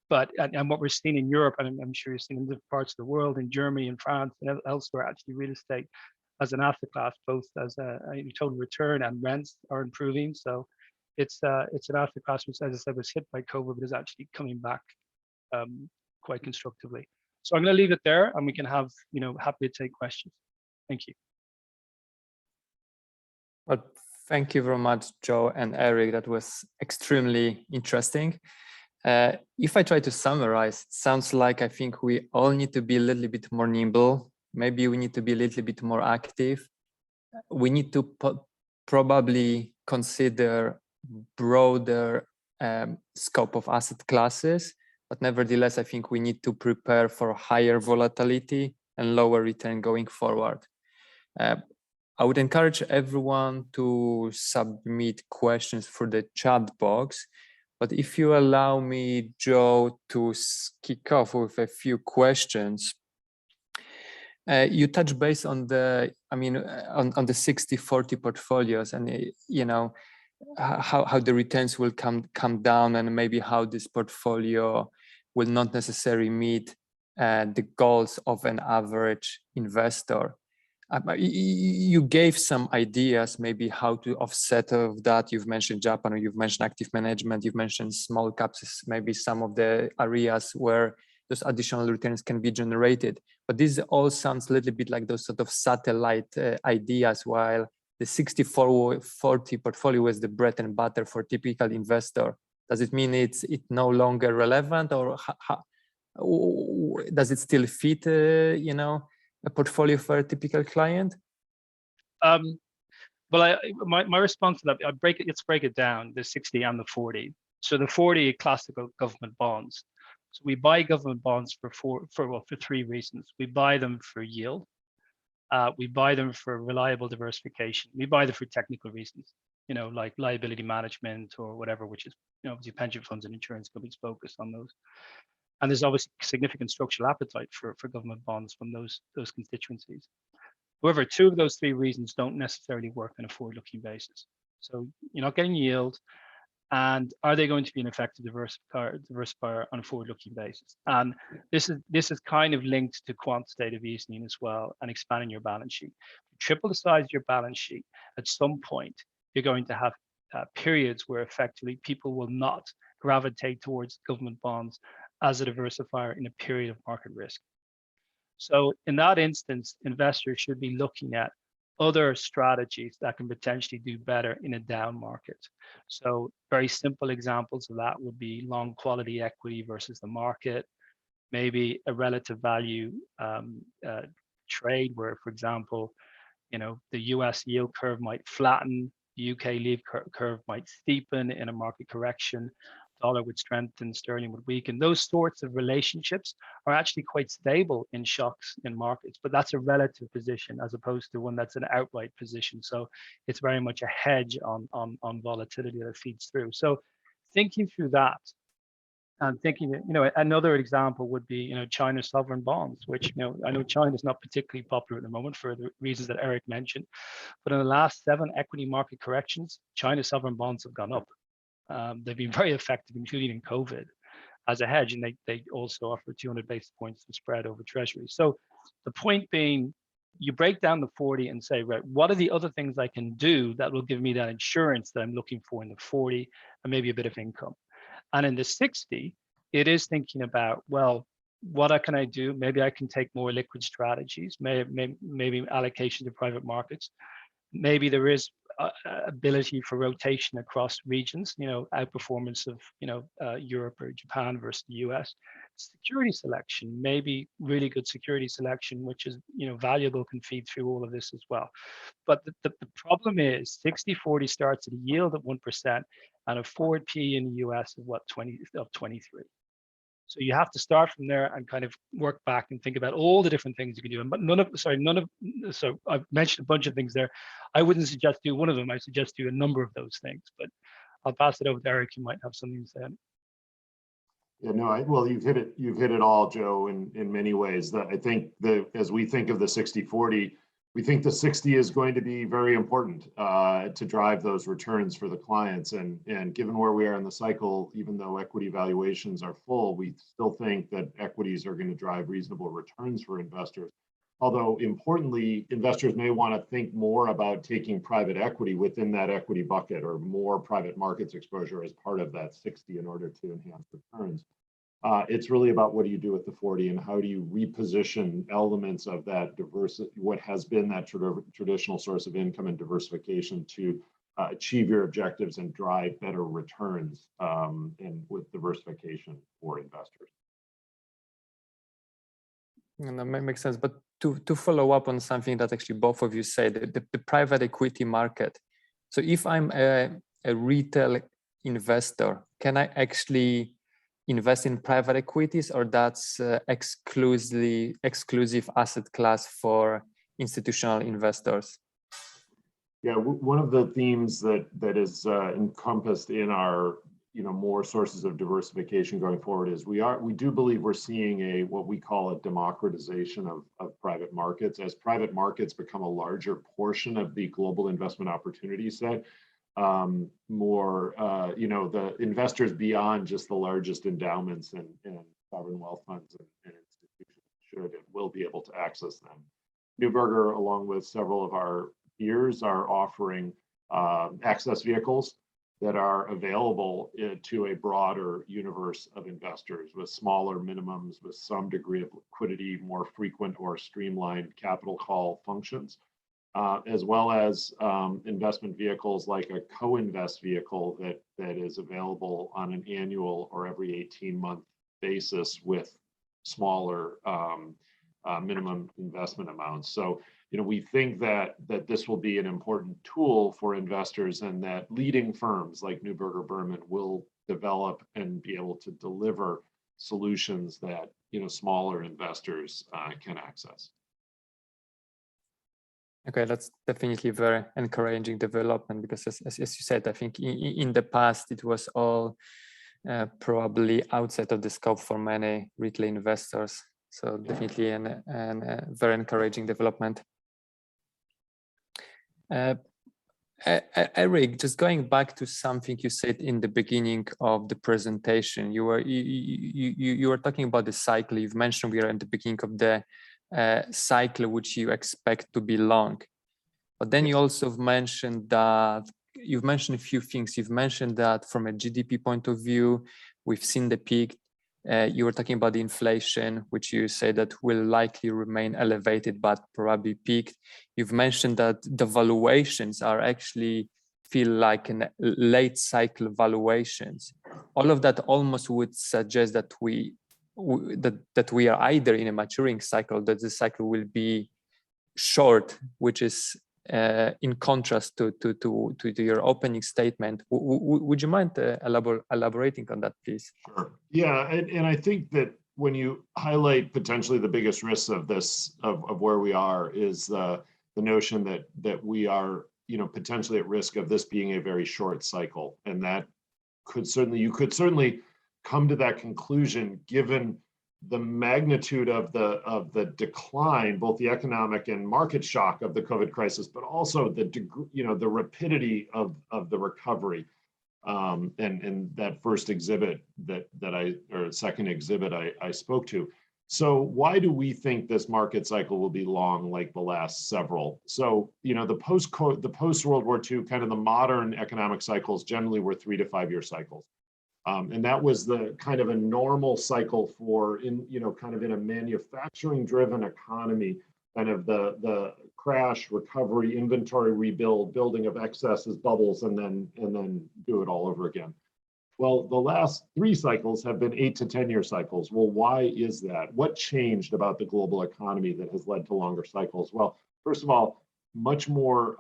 S4: But what we're seeing in Europe, and I'm sure you're seeing in different parts of the world, in Germany and France and elsewhere, actually real estate as an asset class, both as a total return and rents are improving. So it's an asset class which, as I said, was hit by COVID, but is actually coming back quite constructively. So I'm going to leave it there, and we can have, happy to take questions. Thank you.
S1: Well, thank you very much, Joe and Erik. That was extremely interesting. If I try to summarize, it sounds like I think we all need to be a little bit more nimble. Maybe we need to be a little bit more active. We need to probably consider broader scope of asset classes, but nevertheless, I think we need to prepare for higher volatility and lower return going forward. I would encourage everyone to submit questions through the chat box. But if you allow me, Joe, to kick off with a few questions. You touch base on the, on the 60-40 portfolios, and how the returns will come down, and maybe how this portfolio will not necessarily meet the goals of an average investor. You gave some ideas, maybe how to offset of that. You've mentioned Japan, or you've mentioned active management, you've mentioned small caps, maybe some of the areas where those additional returns can be generated. But this all sounds a little bit like those sort of satellite ideas, while the 60-40 portfolio is the bread and butter for typical investor. Does it mean it's no longer relevant, or does it still fit, a portfolio for a typical client?
S4: Well, my response to that, let's break it down, the 60 and the 40. So the 40 classical government bonds. So we buy government bonds for three reasons. We buy them for yield. We buy them for reliable diversification. We buy them for technical reasons, like liability management or whatever, which is, obviously pension funds and insurance companies focus on those. And there's obviously significant structural appetite for government bonds from those constituencies. However, two of those three reasons don't necessarily work on a forward-looking basis. So you're not getting yield, and are they going to be an effective diversifier on a forward-looking basis? And this is kind of linked to quantitative easing as well, and expanding your balance sheet. Triple the size of your balance sheet, at some point, you're going to have periods where effectively people will not gravitate towards government bonds as a diversifier in a period of market risk. So in that instance, investors should be looking at other strategies that can potentially do better in a down market. So very simple examples of that would be long quality equity versus the market, maybe a relative value trade where, for example, the US yield curve might flatten, the UK yield curve might steepen in a market correction, dollar would strengthen, sterling would weaken. Those sorts of relationships are actually quite stable in shocks in markets, but that's a relative position as opposed to one that's an outright position. So it's very much a hedge on volatility that feeds through. So thinking through that, and thinking, another example would be, China sovereign bonds, which, I know China is not particularly popular at the moment for the reasons that Erik mentioned, but in the last 7 equity market corrections, China sovereign bonds have gone up. They've been very effective, including in COVID, as a hedge, and they also offer 200 basis points to spread over treasuries. So the point being, you break down the 40 and say, right, what are the other things I can do that will give me that insurance that I'm looking for in the 40 and maybe a bit of income? And in the 60, it is thinking about, well, what can I do? Maybe I can take more liquid strategies, maybe allocation to private markets. Maybe there is ability for rotation across regions, outperformance of, Europe or Japan versus the US. Security selection, maybe really good security selection, which is, valuable, can feed through all of this as well. But the problem is 60-40 starts at a yield of 1% and a forward P in the US of 23. So you have to start from there and kind of work back and think about all the different things you can do. But so I've mentioned a bunch of things there. I wouldn't suggest do one of them. I suggest do a number of those things, but I'll pass it over to Erik. You might have something to say.
S3: Yeah, no, well, you've hit it all, Joe, in many ways. That I think as we think of the 60-40, we think the 60 is going to be very important to drive those returns for the clients. And given where we are in the cycle, even though equity valuations are full, we still think that equities are going to drive reasonable returns for investors. Although importantly, investors may want to think more about taking private equity within that equity bucket or more private markets exposure as part of that 60 in order to enhance returns. It's really about what do you do with the 40 and how do you reposition elements of that diversity, what has been that traditional source of income and diversification to achieve your objectives and drive better returns and with diversification for investors.
S1: And that makes sense. But to follow up on something that actually both of you said, the private equity market. So if I'm a retail investor, can I actually invest in private equities, or that's exclusive asset class for institutional investors?
S3: Yeah, one of the themes that is encompassed in our more sources of diversification going forward is we do believe we're seeing what we call a democratization of private markets. As private markets become a larger portion of the global investment opportunity set, the investors beyond just the largest endowments and sovereign wealth funds and institutions will be able to access them. Neuberger, along with several of our peers, are offering access vehicles that are available to a broader universe of investors with smaller minimums, with some degree of liquidity, more frequent or streamlined capital call functions. As well as investment vehicles like a co-invest vehicle that is available on an annual or every 18-month basis with smaller minimum investment amounts. So, we think that this will be an important tool for investors and that leading firms like Neuberger Berman will develop and be able to deliver solutions that, smaller investors can access.
S1: Okay, that's definitely very encouraging development because, as you said, I think in the past it was all probably outside of the scope for many retail investors. So definitely a very encouraging development. Erik, just going back to something you said in the beginning of the presentation, you were talking about the cycle. You've mentioned we are in the beginning of the cycle which you expect to be long, but then you also mentioned that you've mentioned a few things. You've mentioned that from a GDP point of view, we've seen the peak. You were talking about the inflation, which you say that will likely remain elevated, but probably peaked. You've mentioned that the valuations are actually feel like late cycle valuations. All of that almost would suggest that we are either in a maturing cycle, that the cycle will be short, which is in contrast to your opening statement. Would you mind elaborating on that, please?
S3: Sure. Yeah, and I think that when you highlight potentially the biggest risks of this, of where we are, is the notion that we are, potentially at risk of this being a very short cycle, and that you could certainly come to that conclusion given the magnitude of the decline, both the economic and market shock of the COVID crisis, but also the rapidity of the recovery. And that first exhibit second exhibit I spoke to, So why do we think this market cycle will be long like the last several? So, the post-World War II, kind of the modern economic cycles generally were 3 to 5 year cycles. And that was the kind of a normal cycle for kind of in a manufacturing driven economy, kind of the crash, recovery, inventory rebuild, building of excesses, bubbles, and then do it all over again. Well, the last 3 cycles have been 8 to 10 year cycles. Well, why is that? What changed about the global economy that has led to longer cycles? Well, first of all, much more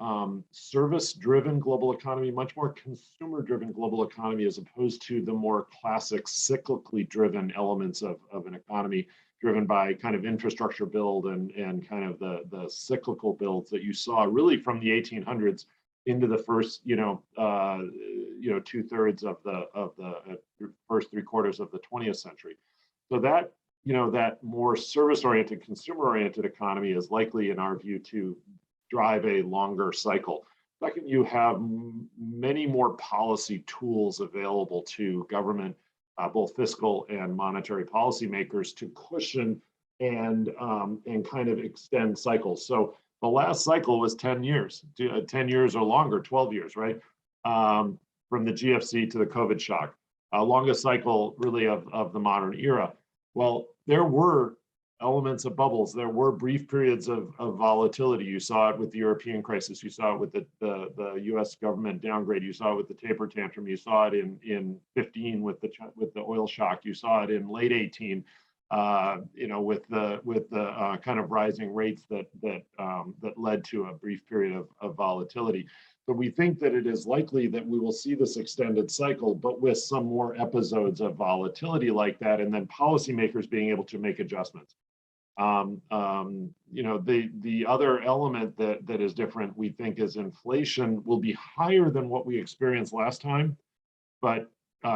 S3: service-driven global economy, much more consumer-driven global economy, as opposed to the more classic cyclically driven elements of an economy driven by kind of infrastructure build and kind of the cyclical builds that you saw really from the 1800s into the first, 2/3 of the first 3/4 of the 20th century. So that, that more service-oriented, consumer-oriented economy is likely, in our view, to drive a longer cycle. Second, you have many more policy tools available to government, both fiscal and monetary policymakers, to cushion and kind of extend cycles. So the last cycle was 10 years, 10 years or longer, 12 years, right? From the GFC to the COVID shock, longest cycle really of the modern era. Well, there were elements of bubbles. There were brief periods of volatility. You saw it with the European crisis. You saw it with the U.S. government downgrade. You saw it with the taper tantrum. You saw it in 15 with the oil shock. You saw it in late 18. With the kind of rising rates that led to a brief period of volatility. So we think that it is likely that we will see this extended cycle, but with some more episodes of volatility like that, and then policymakers being able to make adjustments. The other element that is different, we think, is inflation will be higher than what we experienced last time, but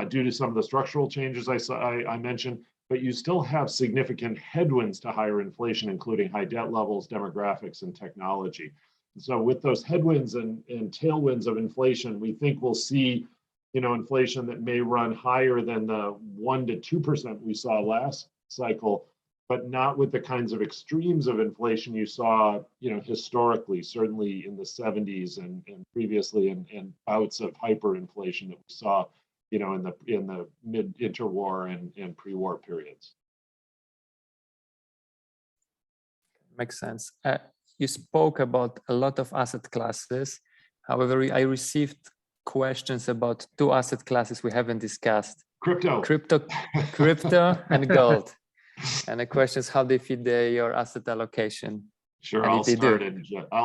S3: due to some of the structural changes I mentioned, but you still have significant headwinds to higher inflation, including high debt levels, demographics, and technology. So with those headwinds and tailwinds of inflation, we think we'll see, inflation that may run higher than the 1 to 2% we saw last cycle, but not with the kinds of extremes of inflation you saw, historically, certainly in the 70s and previously, and bouts of hyperinflation that we saw, in the mid-interwar and pre-war periods.
S1: Makes sense. You spoke about a lot of asset classes. However, I received questions about 2 asset classes we haven't discussed.
S3: Crypto
S1: and gold. And the question is how they fit your asset allocation.
S3: Sure, I'll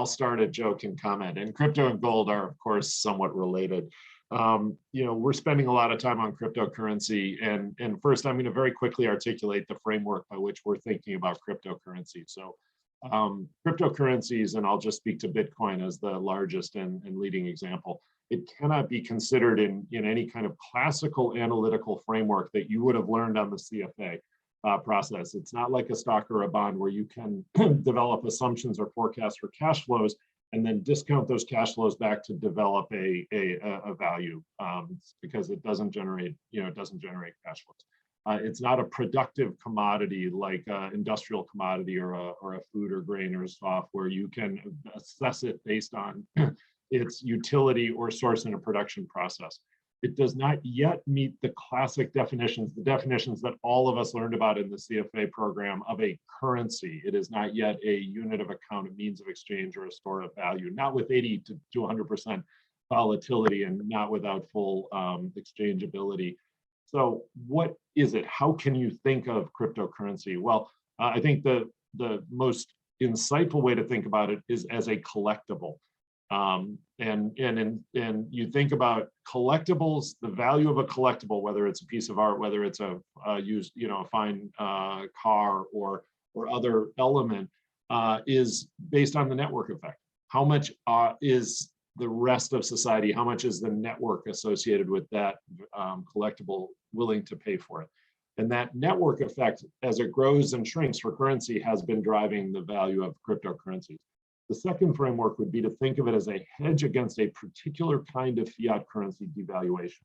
S3: start and Joe can comment. And crypto and gold are, of course, somewhat related. We're spending a lot of time on cryptocurrency, and first I'm going to very quickly articulate the framework by which we're thinking about cryptocurrency. So cryptocurrencies, and I'll just speak to Bitcoin as the largest and leading example, it cannot be considered in any kind of classical analytical framework that you would have learned on the CFA process. It's not like a stock or a bond where you can develop assumptions or forecasts for cash flows and then discount those cash flows back to develop a value, because it doesn't generate cash flows. It's not a productive commodity like industrial commodity or a food or grain or soft, where you can assess it based on its utility or source in a production process. It does not yet meet the classic definitions, the definitions that all of us learned about in the CFA program of a currency. It is not yet a unit of account, a means of exchange, or a store of value, not with 80 to 100% volatility and not without full exchangeability. So what is it? How can you think of cryptocurrency? Well, I think the most insightful way to think about it is as a collectible. And you think about collectibles, the value of a collectible, whether it's a piece of art, whether it's a used, a fine car or other element, is based on the network effect. How much is the rest of society, how much is the network associated with that collectible willing to pay for it? And that network effect, as it grows and shrinks for currency, has been driving the value of cryptocurrencies. The second framework would be to think of it as a hedge against a particular kind of fiat currency devaluation.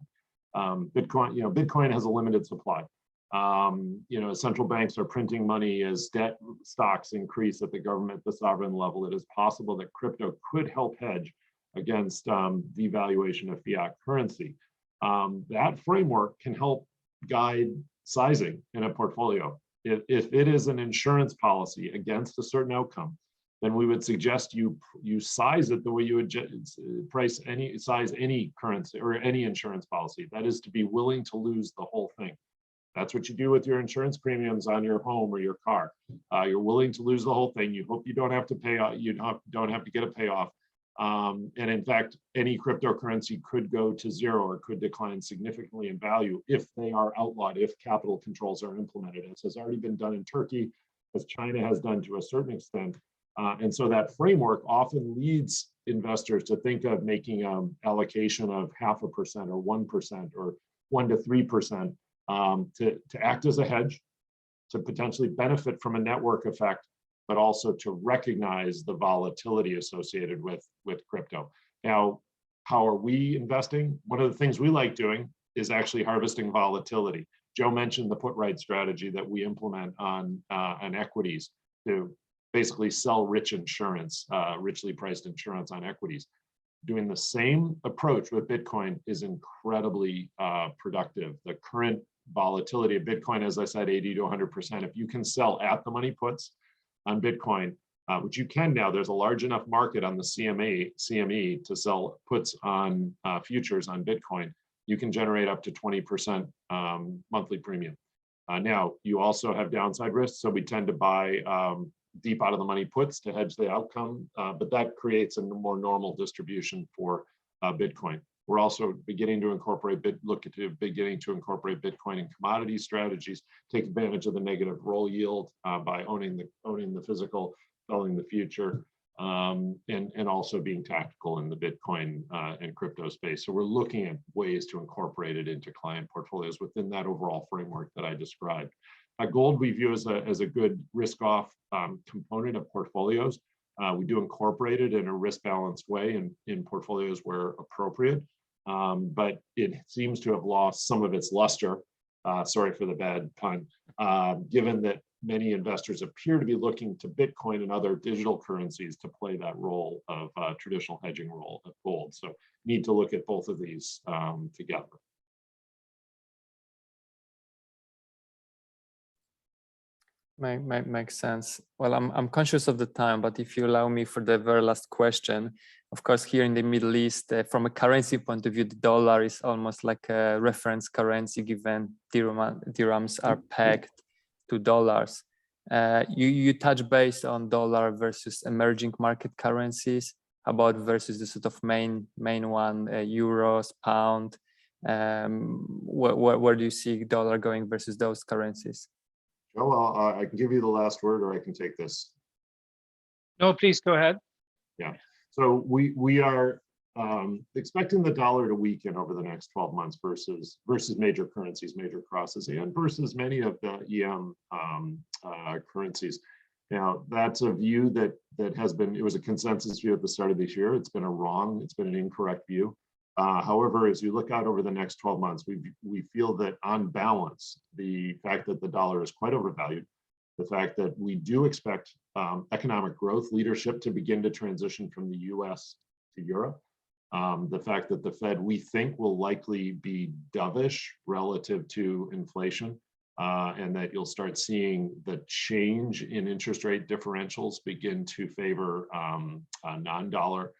S3: Bitcoin has a limited supply. Central banks are printing money as debt stocks increase at the sovereign level. It is possible that crypto could help hedge against devaluation of fiat currency. That framework can help guide sizing in a portfolio. If it is an insurance policy against a certain outcome, then we would suggest you size it the way you would size any currency or any insurance policy. That is to be willing to lose the whole thing. That's what you do with your insurance premiums on your home or your car. You're willing to lose the whole thing. You hope you don't have to pay off. You don't have to get a payoff. And in fact, any cryptocurrency could go to zero or could decline significantly in value if they are outlawed, if capital controls are implemented, as has already been done in Turkey, as China has done to a certain extent. And so that framework often leads investors to think of making an allocation of 0.5% or 1% or 1 to 3% to act as a hedge, to potentially benefit from a network effect, but also to recognize the volatility associated with crypto. Now, how are we investing? One of the things we like doing is actually harvesting volatility. Joe mentioned the put right strategy that we implement on equities to basically sell rich insurance, richly priced insurance on equities. Doing the same approach with Bitcoin is incredibly productive. The current volatility of Bitcoin, as I said, 80 to 100%. If you can sell at the money puts on Bitcoin, which you can now, there's a large enough market on the CME to sell puts on futures on Bitcoin, you can generate up to 20% monthly premium. Now, you also have downside risks, so we tend to buy deep out of the money puts to hedge the outcome, but that creates a more normal distribution for Bitcoin. We're also beginning to incorporate beginning to incorporate Bitcoin in commodity strategies, take advantage of the negative roll yield by owning the physical, selling the future, and also being tactical in the Bitcoin and crypto space. So we're looking at ways to incorporate it into client portfolios within that overall framework that I described. Gold we view as a good risk-off component of portfolios. We do incorporate it in a risk-balanced way in portfolios where appropriate, but it seems to have lost some of its luster, sorry for the bad pun, given that many investors appear to be looking to Bitcoin and other digital currencies to play that role of traditional hedging role of gold. So need to look at both of these together.
S1: Makes sense. Well, I'm conscious of the time, but if you allow me for the very last question, of course, here in the Middle East, from a currency point of view, the dollar is almost like a reference currency, given dirhams are pegged to dollars. You touch base on dollar versus emerging market currencies, about versus the sort of main one, euros, pound. Where do you see dollar going versus those currencies?
S3: Joe, I can give you the last word, or I can take this.
S4: No, please go ahead.
S3: Yeah, so we are expecting the dollar to weaken over the next 12 months versus major currencies, major crosses, and versus many of the EM currencies. Now, that's a view that has been, it was a consensus view at the start of this year. It's been an incorrect view. However, as you look out over the next 12 months, we feel that on balance, the fact that the dollar is quite overvalued, the fact that we do expect economic growth leadership to begin to transition from the US to Europe, the fact that the Fed, we think, will likely be dovish relative to inflation, and that you'll start seeing the change in interest rate differentials begin to favor non-dollar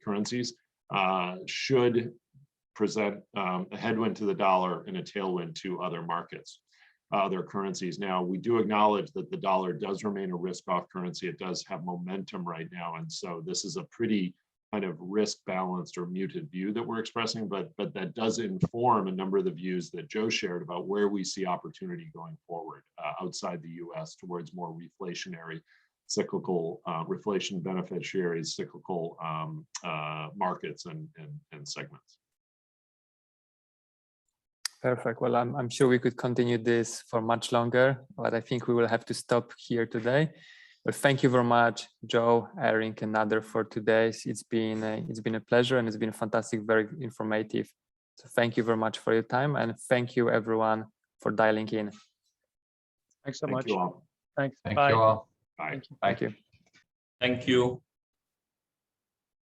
S3: currencies, should present a headwind to the dollar and a tailwind to other markets, other currencies. Now, we do acknowledge that the dollar does remain a risk-off currency. It does have momentum right now, and so this is a pretty kind of risk-balanced or muted view that we're expressing, but that does inform a number of the views that Joe shared about where we see opportunity going forward outside the US towards more reflationary, cyclical, reflation beneficiaries, cyclical markets and segments.
S1: Perfect. Well, I'm sure we could continue this for much longer, but I think we will have to stop here today. But thank you very much, Joe, Erik, and Nader, for today. It's been a pleasure, and it's been fantastic, very informative. So thank you very much for your time, and thank you everyone for dialing in.
S4: Thanks so
S3: Thank
S4: much.
S3: you all.
S4: Thanks.
S2: Thank
S4: Bye.
S2: you all.
S3: Bye.
S4: Thank you.
S2: Bye.
S1: Thank you.
S5: Thank you.